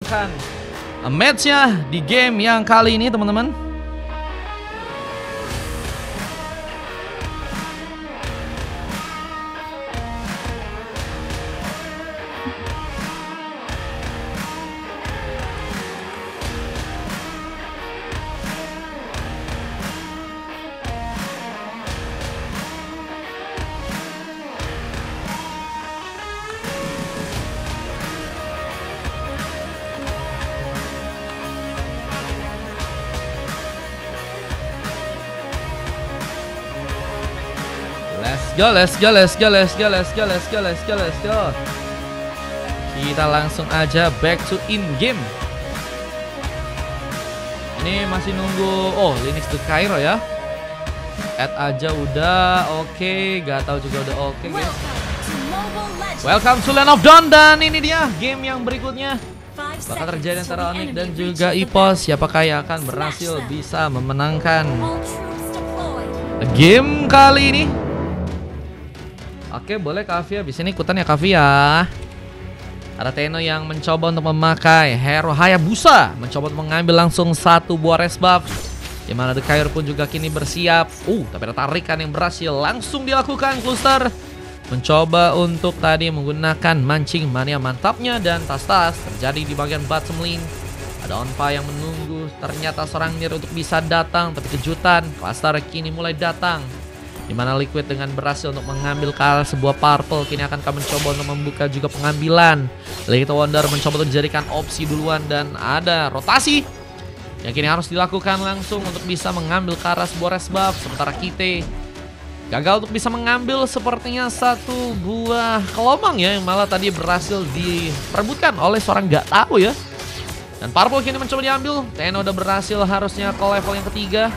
menentukan match-nya di game yang kali ini, teman-teman. Let's go. Kita langsung aja back to in game. Ini masih nunggu. Oh, Linux to Cairo ya. Add aja udah oke. Gak tahu juga udah oke, guys. Welcome to Land of Dawn. Dan ini dia game yang berikutnya. Bakal terjadi antara Onyx dan juga EPOS. Siapakah yang akan berhasil bisa memenangkan game kali ini? Oke, boleh Kavia. Bisa nih ikutan ya Kavia. Ada Tenno yang mencoba untuk memakai Hero Hayabusa, mencoba untuk mengambil langsung satu buah res buff. Dimana The Cairo pun juga kini bersiap. Tapi ada tarikan yang berhasil langsung dilakukan. Cluster mencoba untuk tadi menggunakan mancing mania mantapnya. Dan tas-tas terjadi di bagian bottom lane. Ada Onpa yang menunggu. Ternyata seorang Nier untuk bisa datang. Tapi kejutan, Cluster kini mulai datang. Dimana Liquid dengan berhasil untuk mengambil sebuah purple. Kini akan kami mencoba untuk membuka juga pengambilan. Little Wonder mencoba untuk dijadikan opsi duluan. Dan ada rotasi yang kini harus dilakukan langsung untuk bisa mengambil ke arah sebuah res buff. Sementara Kite gagal untuk bisa mengambil sepertinya satu buah kelomang ya. Yang malah tadi berhasil diperebutkan oleh seorang gak tahu ya. Dan purple kini mencoba diambil. Tenno udah berhasil harusnya ke level yang ketiga.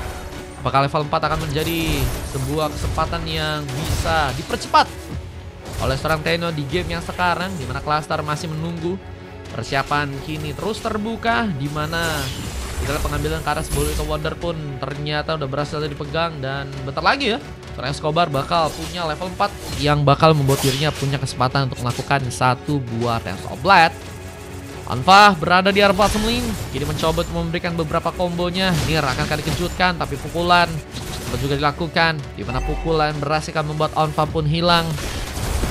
Apakah level 4 akan menjadi sebuah kesempatan yang bisa dipercepat oleh seorang Tenno di game yang sekarang, dimana Cluster masih menunggu. Persiapan kini terus terbuka, dimana kita pengambilan ke arah sebuah Little Wonder pun ternyata udah berhasil dipegang. Dan bentar lagi ya, seorang Escobar bakal punya level 4 yang bakal membuat dirinya punya kesempatan untuk melakukan satu buah Tales of Blood. Onpa berada di area bottom lane, kini mencoba untuk memberikan beberapa kombonya. Nier akan dikejutkan, tapi pukulan juga dilakukan, dimana pukulan berhasil membuat Onpa pun hilang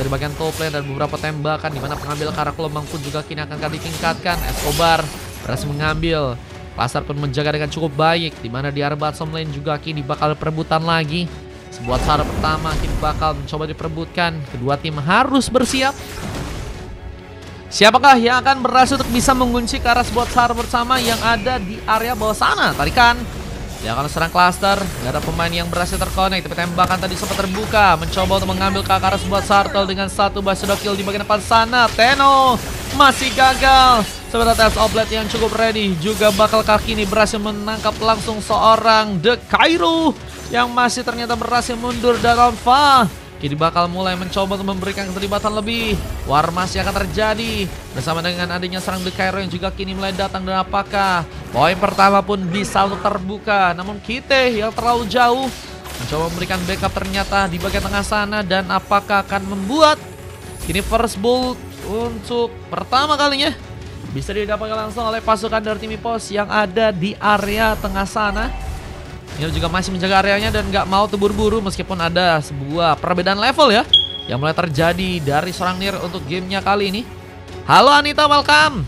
dari bagian top lane. Dan beberapa tembakan dimana pengambil ke arah gelombang pun juga kini akan ditingkatkan. Escobar berhasil mengambil. Cluster pun menjaga dengan cukup baik, dimana di area bottom lane juga kini bakal perebutan lagi. Sebuah cara pertama kini bakal mencoba diperebutkan. Kedua tim harus bersiap. Siapakah yang akan berhasil untuk bisa mengunci ke arah sebuah SAR bersama yang ada di area bawah sana? Tarikan dia akan serang Cluster. Gak ada pemain yang berhasil terkonek, tapi tembakan tadi sempat terbuka. Mencoba untuk mengambil ke arah sebuah Sartel dengan satu Basho kill di bagian depan sana. Tenno masih gagal. Sebenarnya Tales of Blood yang cukup ready juga bakal kaki ini berhasil menangkap langsung seorang The Cairo yang masih ternyata berhasil mundur dari Onpa. Kini bakal mulai mencoba untuk memberikan keterlibatan lebih. War masih akan terjadi bersama dengan adanya serang The Cairo yang juga kini mulai datang. Dan apakah poin pertama pun bisa untuk terbuka? Namun Kite yang terlalu jauh mencoba memberikan backup ternyata di bagian tengah sana. Dan apakah akan membuat kini first blood untuk pertama kalinya bisa didapatkan langsung oleh pasukan dari tim EPOS yang ada di area tengah sana. Ini juga masih menjaga areanya dan gak mau terburu-buru meskipun ada sebuah perbedaan level ya yang mulai terjadi dari seorang Nier untuk gamenya kali ini. Halo Anita, welcome.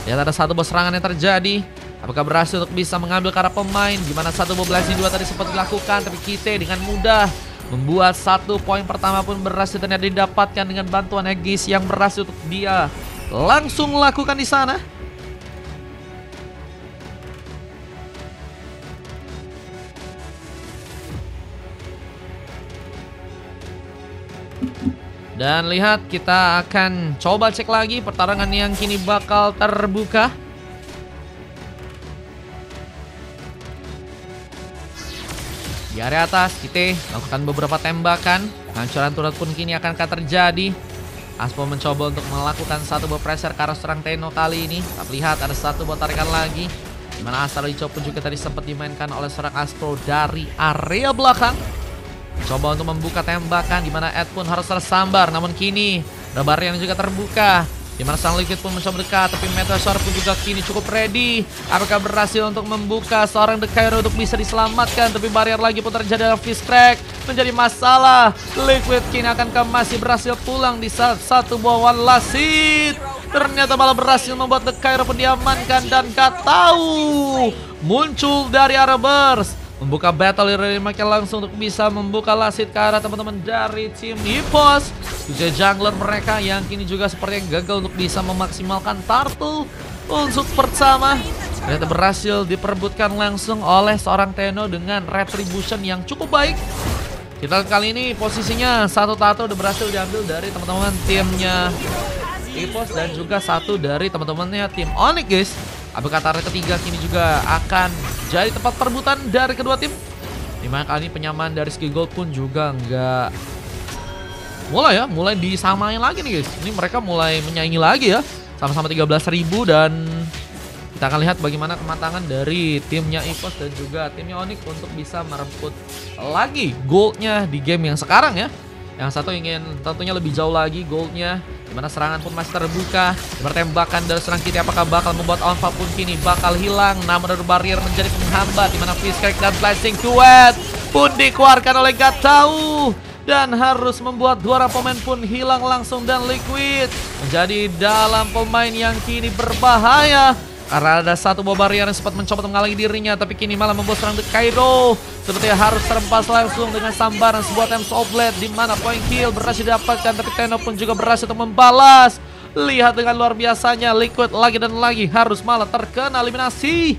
Lihat ada satu bos serangan yang terjadi. Apakah berhasil untuk bisa mengambil ke arah pemain? Gimana satu boblas dua tadi sempat dilakukan, tapi Kite dengan mudah membuat satu poin pertama pun berhasil ternyata didapatkan dengan bantuan Aegis yang berhasil untuk dia langsung lakukan di sana. Dan lihat, kita akan coba cek lagi pertarungan yang kini bakal terbuka. Di area atas, Kite lakukan beberapa tembakan. Hancuran turret pun kini akan terjadi. Aspo mencoba untuk melakukan satu buah pressure ke arah serang Tenno kali ini. Tapi lihat, ada satu buah tarikan lagi, dimana Astral Ico pun juga tadi sempat dimainkan oleh seorang Astro dari area belakang. Coba untuk membuka tembakan, dimana Ed pun harus tersambar. Namun kini Rebarian juga terbuka. Dimana sang Liquid pun mencoba dekat, tapi Meteor pun juga kini cukup ready. Apakah berhasil untuk membuka seorang The Cairo untuk bisa diselamatkan? Tapi barrier lagi pun terjadi dalam Fist Crack. Menjadi masalah. Liquid kini akankah masih berhasil pulang di saat satu buah one last hit? Ternyata malah berhasil membuat The Cairo pun diamankan. Dan gak tahu muncul dari arah burst. Membuka battle dari makin langsung untuk bisa membuka last hit ke arah teman-teman dari tim EVOS. Juga jungler mereka yang kini juga seperti yang gagal untuk bisa memaksimalkan turtle unsur pertama. Ternyata berhasil diperebutkan langsung oleh seorang Tenno dengan retribution yang cukup baik. Kita lihat kali ini posisinya satu tato udah berhasil diambil dari teman-teman timnya EVOS dan juga satu dari teman-temannya tim Onyx guys. Apakah tarik ketiga kini juga akan jadi tempat perebutan dari kedua tim? Dimana kali ini penyamaan dari Ski Gold pun juga nggak mulai disamain lagi nih guys. Ini mereka mulai menyaingi lagi ya. Sama-sama 13.000 dan kita akan lihat bagaimana kematangan dari timnya EVOS dan juga timnya Onyx untuk bisa merebut lagi goldnya di game yang sekarang ya. Yang satu ingin tentunya lebih jauh lagi goldnya. Dimana serangan pun masih terbuka. Dimana tembakan dari serang kita apakah bakal membuat Onfa pun kini bakal hilang. Namun dari barrier menjadi penghambat. Dimana Fist Crack dan Blazing Duet pun dikeluarkan oleh gak tahu. Dan harus membuat dua pemain pun hilang langsung. Dan Liquid menjadi dalam pemain yang kini berbahaya. Karena ada satu buah barrier yang sempat mencoba menghalangi dirinya. Tapi kini malah membuat serang The Cairo sepertinya harus terempas langsung dengan sambaran sebuah Thames Oblet. Dimana point kill berhasil didapatkan. Tapi Tenno pun juga berhasil untuk membalas. Lihat dengan luar biasanya Liquid lagi dan lagi harus malah terkena eliminasi.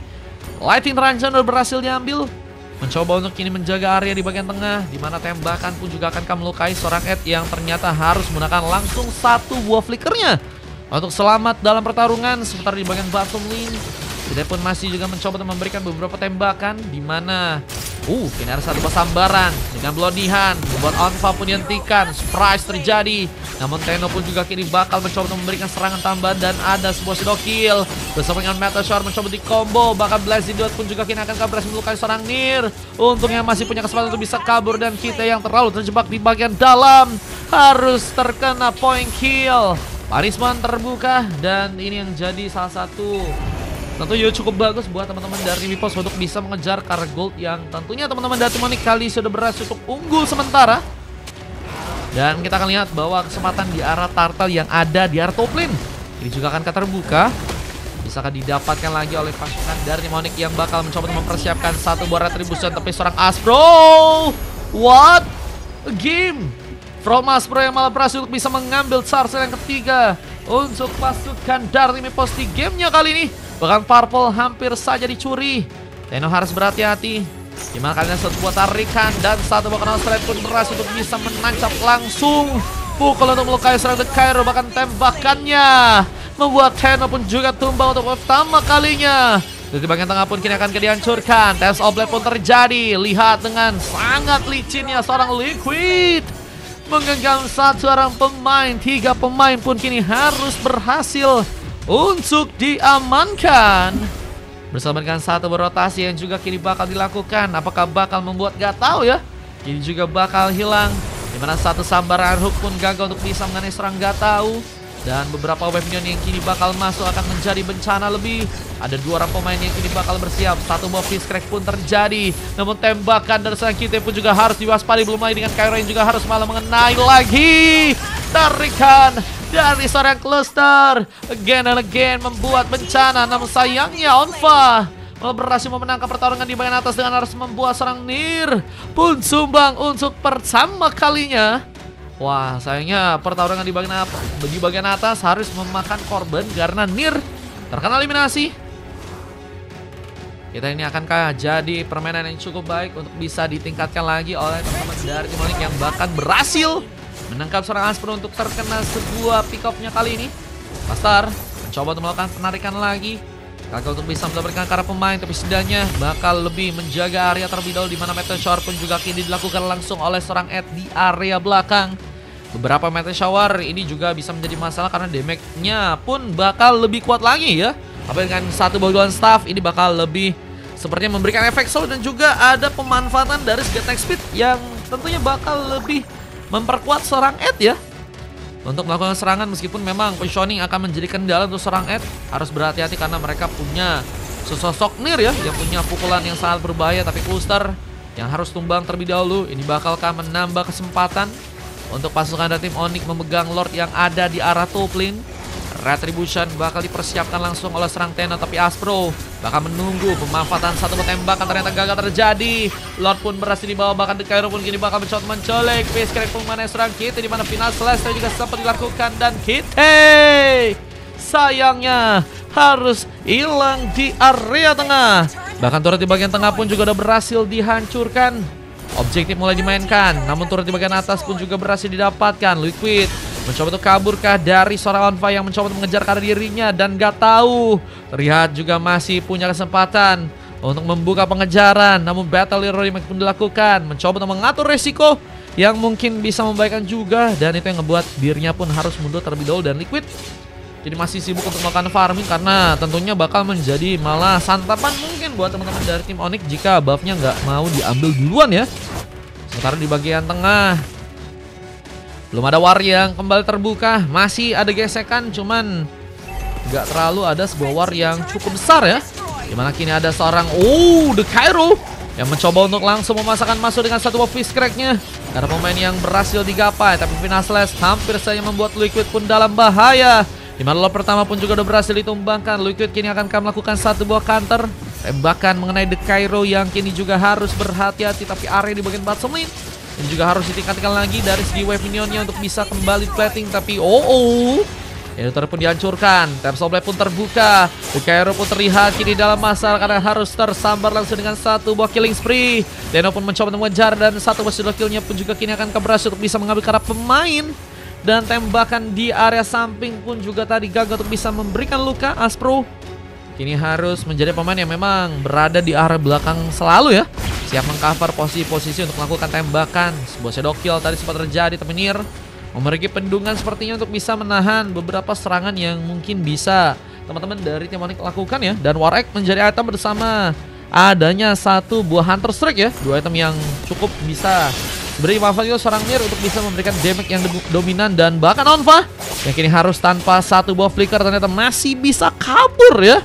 Lightning Ranger berhasil diambil. Mencoba untuk kini menjaga area di bagian tengah. Dimana tembakan pun juga akan melukai seorang Ed yang ternyata harus menggunakan langsung satu buah flickernya untuk selamat dalam pertarungan. Sementara di bagian bottom lane kita pun masih juga mencoba untuk memberikan beberapa tembakan. Dimana kini ada satu sambaran dengan Blondihan membuat Onfa pun dihentikan. Surprise terjadi. Namun Tenno pun juga kini bakal mencoba untuk memberikan serangan tambahan. Dan ada sebuah shadow kill bersama dengan Meteor mencoba di combo. Bahkan Blazing Duet pun juga kini akan berhasil melukai seorang Nir. Untungnya masih punya kesempatan untuk bisa kabur. Dan kita yang terlalu terjebak di bagian dalam harus terkena point kill. Punishment terbuka. Dan ini yang jadi salah satu tentunya cukup bagus buat teman-teman dari EVOS untuk bisa mengejar Cargo Gold yang tentunya teman-teman dari Onyx kali sudah berhasil untuk unggul sementara. Dan kita akan lihat bahwa kesempatan di arah turtle yang ada di arah top lane ini juga akan terbuka. Bisakah didapatkan lagi oleh pasukan dari Onyx yang bakal mencoba untuk mempersiapkan satu buah retribution. Tapi seorang Aspro, what a game from Aspro yang malah berhasil untuk bisa mengambil charge yang ketiga untuk pasukan dari EVOS di gamenya kali ini. Bahkan Purple hampir saja dicuri. Tenno harus berhati-hati. Dimana kalian sebuah tarikan dan satu buah kenal straight pun berhasil untuk bisa menancap langsung. Pukul untuk melukai serang The Cairo. Bahkan tembakannya membuat Tenno pun juga tumbang untuk pertama kalinya. Di bagian tengah pun kini akan dihancurkan. Thames Oblet pun terjadi. Lihat dengan sangat licinnya seorang Liquid menggenggam satu orang pemain. 3 pemain pun kini harus berhasil untuk diamankan. Bersama dengan satu berotasi yang juga kini bakal dilakukan. Apakah bakal membuat gak tahu ya. Kini juga bakal hilang. Dimana satu sambaran hook pun gagal untuk bisa mengenai serang gak tahu. Dan beberapa wave minion yang kini bakal masuk akan menjadi bencana lebih. Ada 2 orang pemain yang kini bakal bersiap. Satu buah Fist Crack pun terjadi. Namun tembakan dari serang kita pun juga harus diwaspadi. Belum lagi dengan Cairo yang juga harus malah mengenai lagi. Tarikan dari seorang cluster again and again membuat bencana. Namun sayangnya Onfa malah berhasil memenangkan pertarungan di bagian atas dengan harus membuat seorang Nir pun sumbang untuk pertama kalinya. Wah, sayangnya pertarungan di bagian atas harus memakan korban karena Nir terkena eliminasi. Kita ini akankah jadi permainan yang cukup baik untuk bisa ditingkatkan lagi oleh teman-teman dari tim Onyx yang bahkan berhasil menangkap seorang Aspro untuk terkena sebuah pick off-nya kali ini. Pastar mencoba untuk melakukan penarikan lagi. Gagal untuk bisa mendapatkan ke arah pemain, tapi setidaknya bakal lebih menjaga area terlebih dahulu. Dimana Meteor Shower pun juga kini dilakukan langsung oleh seorang Ed di area belakang. Beberapa Meteor Shower ini juga bisa menjadi masalah karena damage-nya pun bakal lebih kuat lagi ya. Apalagi dengan satu bagian staff ini bakal lebih sepertinya memberikan efek slow. Dan juga ada pemanfaatan dari segi attack speed yang tentunya bakal lebih memperkuat seorang Ed ya. untuk melakukan serangan, meskipun memang positioning akan menjadi kendala untuk serang Ed. Harus berhati-hati karena mereka punya sesosok Nir ya, yang punya pukulan yang sangat berbahaya. Tapi Cluster yang harus tumbang terlebih dahulu. Ini bakalkah menambah kesempatan untuk pasukan dari tim Onyx memegang Lord yang ada di arah top lane. Retribution bakal dipersiapkan langsung oleh serang Tenno, tapi Aspro bakal menunggu pemanfaatan satu tembakan, ternyata gagal terjadi. Lord pun berhasil dibawa, bahkan Dekairo pun kini bakal mencolek. Face crack pemain serang Kitty, di mana final Celeste juga sempat dilakukan, dan Kitty sayangnya harus hilang di area tengah. Bahkan turret di bagian tengah pun juga udah berhasil dihancurkan. Objektif mulai dimainkan, namun turret di bagian atas pun juga berhasil didapatkan. Liquid mencoba untuk kaburkah dari seorang Onfa yang mencoba untuk mengejar ke dirinya, dan gak tahu. Terlihat juga masih punya kesempatan untuk membuka pengejaran, namun battle hero pun dilakukan, mencoba untuk mengatur resiko yang mungkin bisa membaikkan juga, dan itu yang ngebuat dirinya pun harus mundur terlebih dahulu. Dan Liquid jadi masih sibuk untuk melakukan farming, karena tentunya bakal menjadi malah santapan mungkin buat teman-teman dari tim Onyx jika buffnya nggak mau diambil duluan ya. Sementara di bagian tengah belum ada war yang kembali terbuka, masih ada gesekan, cuman nggak terlalu ada sebuah war yang cukup besar ya. Dimana kini ada seorang Dekairo yang mencoba untuk langsung memasakkan masuk dengan satu buff fish crack-nya. Ada pemain yang berhasil digapai, tapi final Celeste hampir saja membuat Liquid pun dalam bahaya. Dimana Lord pertama pun juga udah berhasil ditumbangkan. Liquid kini akan melakukan satu buah counter tembakan mengenai Dekairo yang kini juga harus berhati-hati, tapi area di bagian bottom lane ini juga harus ditingkatkan lagi dari segi wave minionnya untuk bisa kembali plating. Tapi Editor pun dihancurkan, Tapsol Blade pun terbuka. Dekairo pun terlihat kini dalam masalah karena harus tersambar langsung dengan satu buah killing spree. Tenno pun mencoba untuk mengejar, dan satu buah killnya pun juga kini akan berhasil untuk bisa mengambil karena pemain. Dan tembakan di area samping pun juga tadi gagal untuk bisa memberikan luka. Aspro kini harus menjadi pemain yang memang berada di area belakang selalu ya, siap mengcover posisi-posisi untuk melakukan tembakan. Sebuah shadow kill tadi sempat terjadi, tapi Nir memiliki pendungan sepertinya untuk bisa menahan beberapa serangan yang mungkin bisa teman-teman dari tim Onyx lakukan ya. Dan War Egg menjadi item bersama adanya satu buah Hunter Strike ya, dua item yang cukup bisa beri manfaat itu seorang Nir untuk bisa memberikan damage yang dominan. Dan bahkan Onfa yang kini harus tanpa satu buah flicker ternyata masih bisa kabur ya.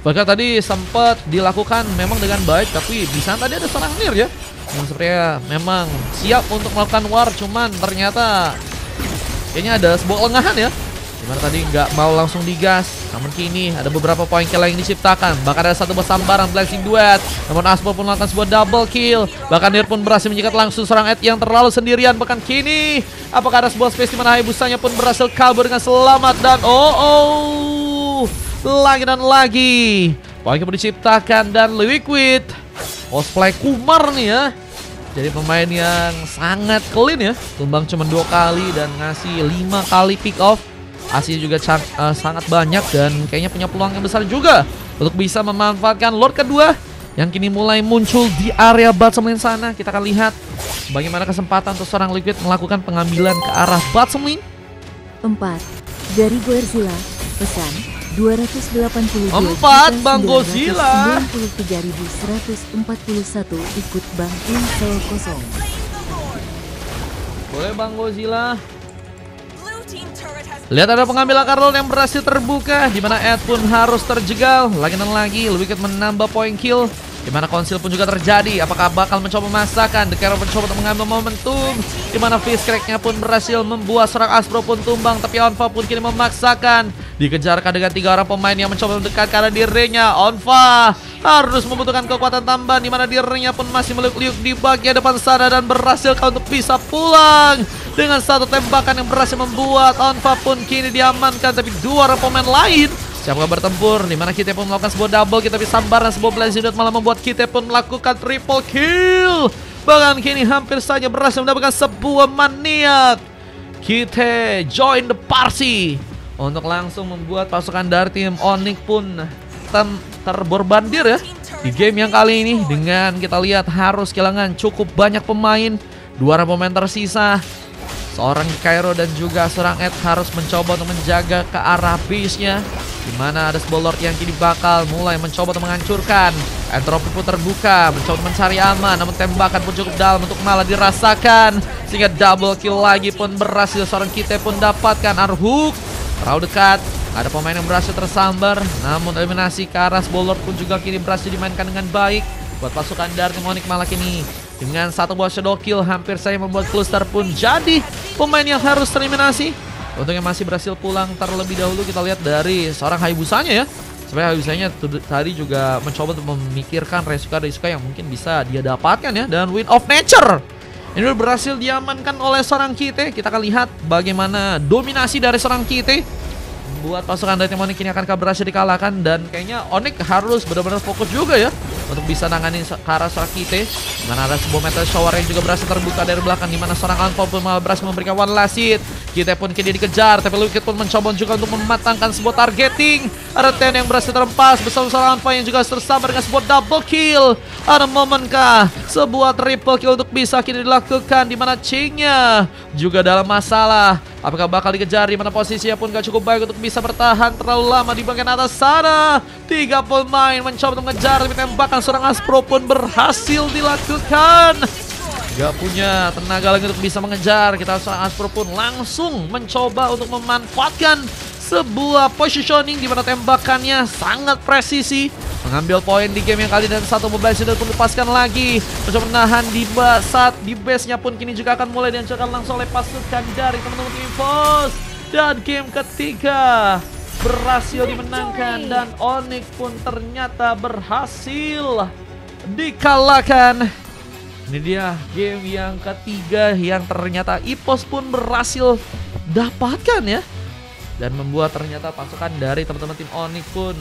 Bahkan tadi sempat dilakukan memang dengan baik, tapi di sana tadi ada seorang Nir ya yang sepertinya memang siap untuk melakukan war, cuman ternyata kayaknya ada sebuah lengahan ya, dimana tadi nggak mau langsung digas. Namun kini ada beberapa poin kill yang diciptakan, bahkan ada satu sambaran blessing duet. Namun Aspo pun melakukan sebuah double kill, bahkan Nir pun berhasil menyikat langsung seorang Ed yang terlalu sendirian. Bahkan kini apakah ada sebuah space di mana Hayabusanya pun berhasil kabur dengan selamat. Dan lagi dan lagi poin pun diciptakan, dan Liquid cosplay Kumar nih ya, jadi pemain yang sangat clean ya, tumbang cuma 2 kali dan ngasih 5 kali pick off. Asli juga sangat banyak, dan kayaknya punya peluang yang besar juga untuk bisa memanfaatkan Lord kedua yang kini mulai muncul di area bottom lane sana. Kita akan lihat bagaimana kesempatan untuk seorang Liquid melakukan pengambilan ke arah bottom lane. 4 dari Godzilla, pesan 282 Bang Godzilla 93.141 ikut Bang Insel kosong. Boleh Bang Godzilla. Lihat ada pengambilan Karlon yang berhasil terbuka, dimana Ed pun harus terjegal. Lagi dan lagi Liquid menambah poin kill, dimana konsil pun juga terjadi. Apakah bakal mencoba masakan? Dekairo mencoba untuk mengambil momentum, dimana fish crack-nya pun berhasil membuat seorang Aspro pun tumbang. Tapi Onfa pun kini memaksakan, dikejarkan dengan 3 orang pemain yang mencoba mendekat ke arah dirinya. Onfa harus membutuhkan kekuatan tambahan, dimana dirinya pun masih meliuk-liuk di bagian depan sana, dan berhasil untuk bisa pulang dengan satu tembakan yang berhasil membuat Onfa pun kini diamankan. Tapi 2 orang pemain lain siapkah bertempur, dimana kita pun melakukan sebuah double kill, tapi sambaran sebuah blazing dot malah membuat kita pun melakukan triple kill. Bahkan kini hampir saja berhasil mendapatkan sebuah maniak. Kita join the party untuk langsung membuat pasukan dari tim Onyx pun terborbandir ya di game yang kali ini. Dengan kita lihat harus kehilangan cukup banyak pemain, 2 orang pemain tersisa, seorang Dekairo dan juga seorang Ed harus mencoba untuk menjaga ke arah base-nya. Dimana ada sebuah Lord yang kini bakal mulai mencoba untuk menghancurkan. Entropy pun terbuka, mencoba mencari aman, namun tembakan pun cukup dalam untuk malah dirasakan. Sehingga double kill lagi pun berhasil seorang kita pun dapatkan. Arhuk terlalu dekat, ada pemain yang berhasil tersambar, namun eliminasi ke arah sebuah Lord pun juga kini berhasil dimainkan dengan baik buat pasukan dari tim Onyx. Malah kini dengan satu buah shadow kill hampir saja membuat Cluster pun jadi pemain yang harus tereliminasi. Untuk yang masih berhasil pulang terlebih dahulu, kita lihat dari seorang Hayabusanya ya. Sebenarnya Hayabusanya tadi juga mencoba untuk memikirkan resiko yang mungkin bisa dia dapatkan ya. Dan Wind of Nature ini berhasil diamankan oleh seorang Kite. Kita akan lihat bagaimana dominasi dari seorang Kite buat pasukan dari tim Onyx ini akan berhasil dikalahkan. Dan kayaknya Onyx harus benar-benar fokus juga ya untuk bisa nanganin ke arah seorang Kite. Dimana ada sebuah metal shower yang juga berhasil terbuka dari belakang, dimana seorang Alpha pun malah berhasil memberikan one last hit. Kite pun kini dikejar, tapi Liquid pun mencoba juga untuk mematangkan sebuah targeting. Ada Ten yang berhasil terempas bersama seorang Alpha yang juga tersambar dengan sebuah double kill. Ada momenkah sebuah triple kill untuk bisa kini dilakukan, dimana Ching-nya juga dalam masalah. Apakah bakal dikejar, dimana posisinya pun gak cukup baik untuk bisa bertahan terlalu lama di bagian atas sana. 3 pemain mencoba untuk mengejar, tapi tembakan seorang Aspro pun berhasil dilakukan. Gak punya tenaga lagi untuk bisa mengejar. Kita seorang Aspro pun langsung mencoba untuk memanfaatkan sebuah positioning di mana tembakannya sangat presisi, mengambil poin di game yang kali dan satu mobile sudah pun lepaskan lagi. Mencoba menahan di saat di base-nya pun kini juga akan mulai dihancurkan langsung oleh pasukan dari teman-teman tim EVOS. Dan game ketiga berhasil dimenangkan dan Onyx pun ternyata berhasil dikalahkan. Ini dia game yang ketiga yang ternyata EVOS pun berhasil dapatkan ya. Dan membuat ternyata pasukan dari teman-teman tim Onyx pun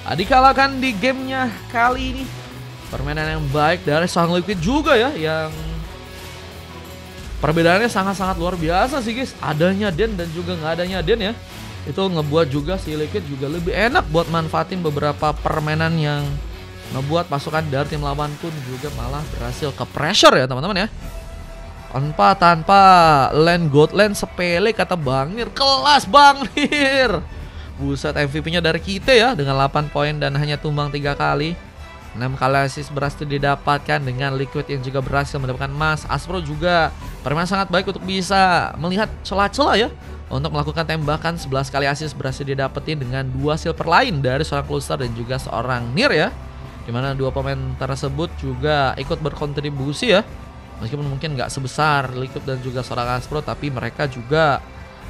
dikalahkan di gamenya kali ini. Permainan yang baik dari sang Liquid juga ya, yang perbedaannya sangat-sangat luar biasa sih guys. Adanya Den dan juga nggak adanya Den ya, itu ngebuat juga si Liquid juga lebih enak buat manfaatin beberapa permainan yang ngebuat pasukan dari tim lawan pun juga malah berhasil ke pressure ya teman-teman ya. Tanpa land god land sepele kata Bang Nir, kelas Bang Nir. Buset, MVP-nya dari kita ya dengan 8 poin dan hanya tumbang 3 kali. 6 kali assist berhasil didapatkan dengan Liquid yang juga berhasil mendapatkan emas. Aspro juga permainan sangat baik untuk bisa melihat celah-celah ya untuk melakukan tembakan. 11 kali assist berhasil didapetin dengan 2 silver lain dari seorang Cluster dan juga seorang Nir ya. Dimana 2 pemain tersebut juga ikut berkontribusi ya. Meskipun mungkin nggak sebesar Liquid dan juga seorang Aspro, tapi mereka juga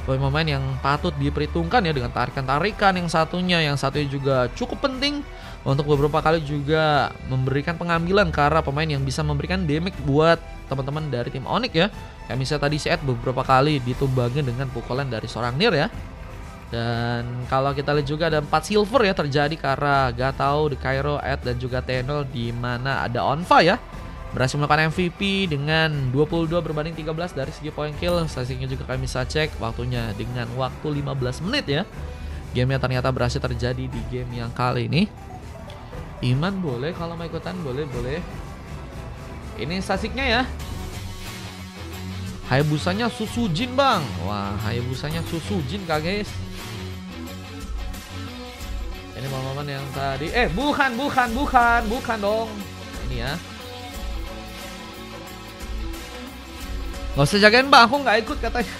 pemain yang patut diperhitungkan ya dengan tarikan-tarikan yang satunya juga cukup penting untuk beberapa kali juga memberikan pengambilan ke arah pemain yang bisa memberikan damage buat teman-teman dari tim Onyx ya. Kayak misalnya tadi si Ed beberapa kali ditumbangin dengan pukulan dari seorang Nir ya. Dan kalau kita lihat juga ada 4 silver ya terjadi ke arah Gatau, The Cairo, Ed dan juga Tenno, di mana ada Onfa ya berhasil melakukan MVP dengan 22 berbanding 13 dari segi point kill. Statistiknya juga kami bisa cek waktunya dengan waktu 15 menit ya. Game yang ternyata berhasil terjadi di game yang kali ini. Iman boleh kalau mau ikutan, boleh. Ini statistiknya ya. Hayabusanya Susujin bang. Wah, Hayabusanya Susujin kak guys. Ini momen yang tadi. Bukan dong. Ini ya. Gak usah jagain bang, aku nggak ikut katanya.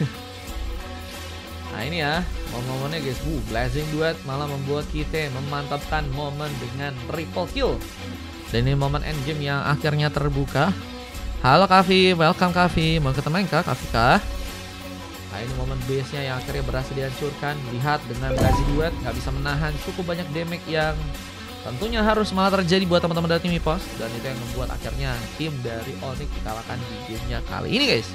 Nah ini ya momen-momennya guys. Blazing Duet malah membuat kita memantapkan momen dengan triple kill. Dan ini momen endgame yang akhirnya terbuka. Halo Kavi, welcome Kavi. Mau ketemu kah Kavi kah? Nah ini momen base-nya yang akhirnya berhasil dihancurkan. Lihat dengan Blazing Duet nggak bisa menahan cukup banyak damage yang tentunya harus malah terjadi buat teman-teman dari tim EVOS. Dan itu yang membuat akhirnya tim dari Onyx dikalahkan di gamenya kali ini guys.